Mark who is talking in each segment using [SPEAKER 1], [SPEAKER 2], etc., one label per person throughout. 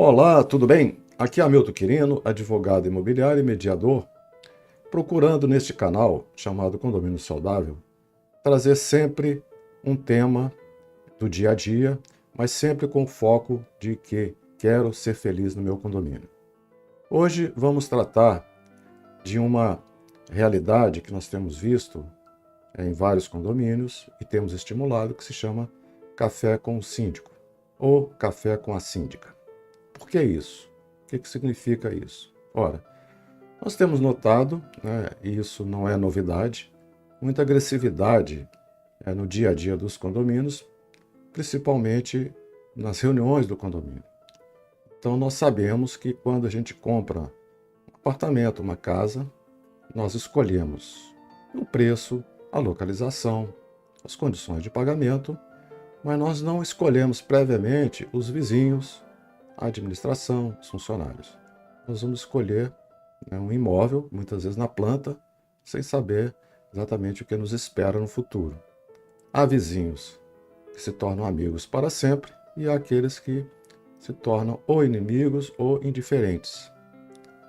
[SPEAKER 1] Olá, tudo bem? Aqui é Hamilton Quirino, advogado imobiliário e mediador, procurando neste canal, chamado Condomínio Saudável, trazer sempre um tema do dia a dia, mas sempre com o foco de que quero ser feliz no meu condomínio. Hoje vamos tratar de uma realidade que nós temos visto em vários condomínios e temos estimulado, que se chama café com o síndico ou café com a síndica. Por que isso? O que significa isso? Ora, nós temos notado, e isso não é novidade, muita agressividade no dia a dia dos condomínios, principalmente nas reuniões do condomínio. Então, nós sabemos que quando a gente compra um apartamento, uma casa, nós escolhemos o preço, a localização, as condições de pagamento, mas nós não escolhemos previamente os vizinhos, a administração, os funcionários. Nós vamos escolher um imóvel, muitas vezes na planta, sem saber exatamente o que nos espera no futuro. Há vizinhos que se tornam amigos para sempre e há aqueles que se tornam ou inimigos ou indiferentes.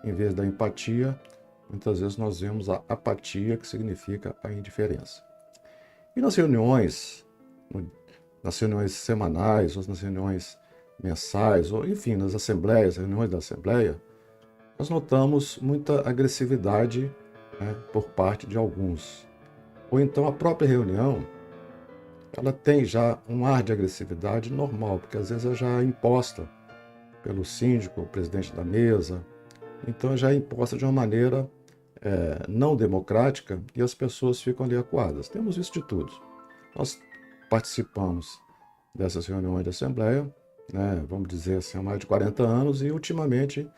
[SPEAKER 1] Em vez da empatia, muitas vezes nós vemos a apatia, que significa a indiferença. E nas reuniões semanais, ou nas reuniões mensais, ou enfim, nas assembleias, reuniões da assembleia, nós notamos muita agressividade por parte de alguns. Ou então a própria reunião, ela tem já um ar de agressividade normal, porque às vezes ela já é imposta pelo síndico, o presidente da mesa, então já é imposta de uma maneira não democrática e as pessoas ficam ali acuadas. Temos visto de tudo. Nós participamos dessas reuniões de assembleia, vamos dizer assim, há mais de 40 anos, e ultimamente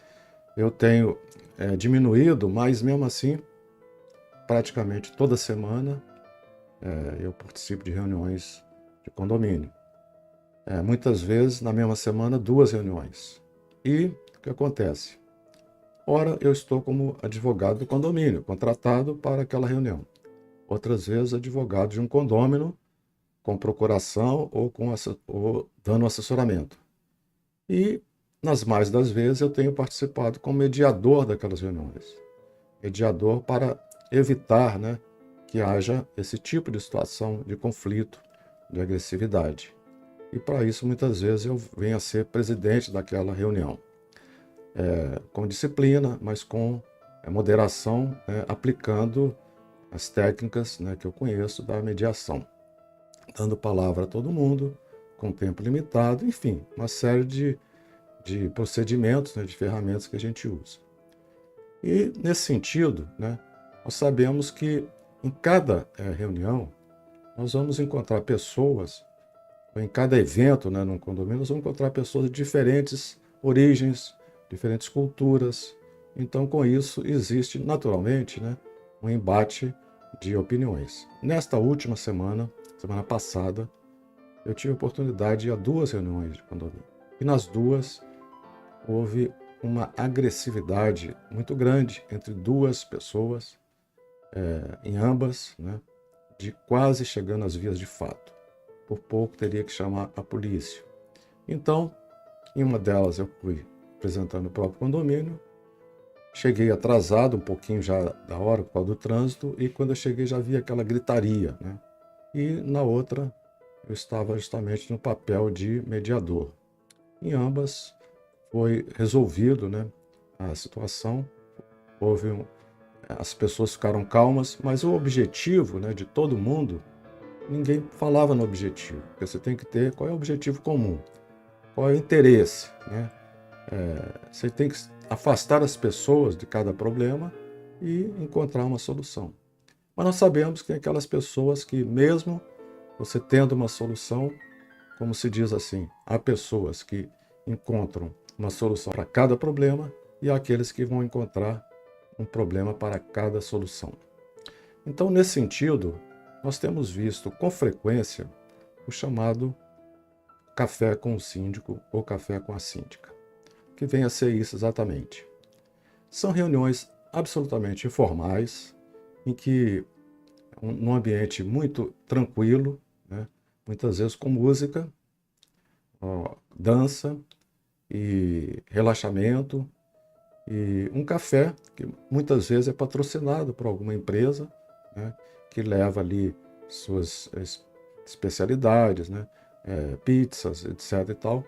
[SPEAKER 1] eu tenho diminuído, mas mesmo assim, praticamente toda semana eu participo de reuniões de condomínio. Muitas vezes, na mesma semana, 2 reuniões. E o que acontece? Ora, eu estou como advogado do condomínio, contratado para aquela reunião. Outras vezes, advogado de um condômino, com procuração ou dando assessoramento. E, nas mais das vezes, eu tenho participado como mediador daquelas reuniões. Mediador para evitar que haja esse tipo de situação de conflito, de agressividade. E, para isso, muitas vezes, eu venho a ser presidente daquela reunião. Com disciplina, mas com moderação, aplicando as técnicas que eu conheço da mediação. Dando palavra a todo mundo, com tempo limitado, enfim, uma série de procedimentos, de ferramentas que a gente usa. E, nesse sentido, nós sabemos que em cada reunião, nós vamos encontrar pessoas, ou em cada evento num condomínio, nós vamos encontrar pessoas de diferentes origens, diferentes culturas. Então, com isso, existe naturalmente um embate de opiniões. Nesta última semana passada, eu tive a oportunidade de ir a 2 reuniões de condomínio. E nas 2 houve uma agressividade muito grande entre 2 pessoas, em ambas, de quase chegando às vias de fato. Por pouco teria que chamar a polícia. Então, em uma delas eu fui apresentando o próprio condomínio, cheguei atrasado, um pouquinho já da hora por causa do trânsito, e quando eu cheguei já vi aquela gritaria, E na outra eu estava justamente no papel de mediador. Em ambas foi resolvido a situação, as pessoas ficaram calmas, mas o objetivo de todo mundo, ninguém falava no objetivo, porque você tem que ter qual é o objetivo comum, qual é o interesse, você tem que afastar as pessoas de cada problema e encontrar uma solução. Mas nós sabemos que tem aquelas pessoas que, mesmo você tendo uma solução, como se diz assim, há pessoas que encontram uma solução para cada problema e há aqueles que vão encontrar um problema para cada solução. Então, nesse sentido, nós temos visto com frequência o chamado café com o síndico ou café com a síndica, que vem a ser isso exatamente. São reuniões absolutamente informais, em que, num ambiente muito tranquilo, muitas vezes com música, dança, e relaxamento, e um café que muitas vezes é patrocinado por alguma empresa, né, que leva ali suas especialidades, né, pizzas, etc. e tal,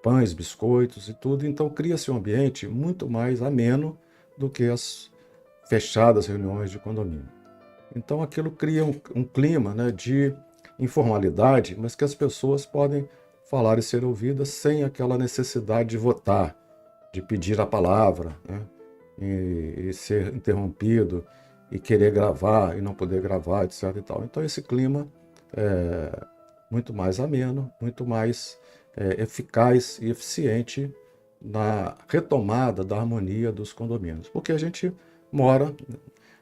[SPEAKER 1] pães, biscoitos e tudo. Então cria-se um ambiente muito mais ameno do que as fechadas reuniões de condomínio. Então aquilo cria um clima, né, de informalidade, mas que as pessoas podem falar e ser ouvidas sem aquela necessidade de votar, de pedir a palavra, né, e ser interrompido, e querer gravar e não poder gravar, etc. e tal. Então esse clima é muito mais ameno, muito mais eficaz e eficiente na retomada da harmonia dos condomínios. Porque a gente mora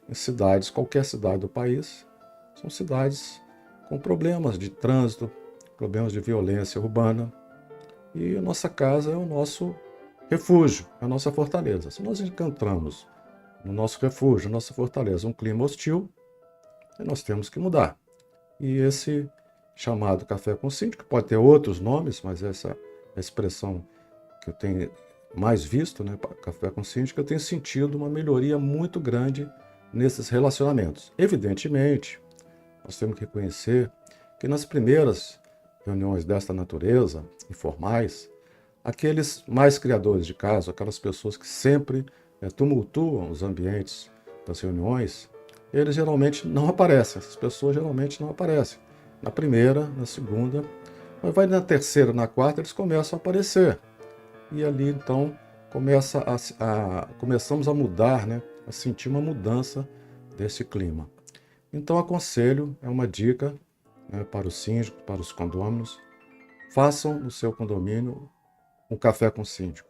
[SPEAKER 1] em cidades, qualquer cidade do país, são cidades com problemas de trânsito, problemas de violência urbana, e a nossa casa é o nosso refúgio, é a nossa fortaleza. Se nós encontramos no nosso refúgio, na nossa fortaleza, um clima hostil, nós temos que mudar. E esse chamado café com síndico, pode ter outros nomes, mas essa é a expressão que eu tenho mais visto, né, café com síndico, eu tenho sentido uma melhoria muito grande nesses relacionamentos. Evidentemente, nós temos que reconhecer que nas primeiras reuniões desta natureza, informais, aqueles mais criadores de caso, aquelas pessoas que sempre tumultuam os ambientes das reuniões, eles geralmente não aparecem, essas pessoas geralmente não aparecem. Na primeira, na segunda, mas vai na terceira, na quarta, eles começam a aparecer. E ali, então, começamos a mudar, né, a sentir uma mudança desse clima. Então, aconselho, é uma dica, né, para os síndicos, para os condôminos, façam no seu condomínio um café com síndico.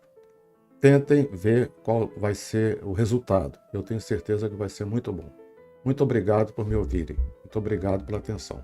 [SPEAKER 1] Tentem ver qual vai ser o resultado. Eu tenho certeza que vai ser muito bom. Muito obrigado por me ouvirem. Muito obrigado pela atenção.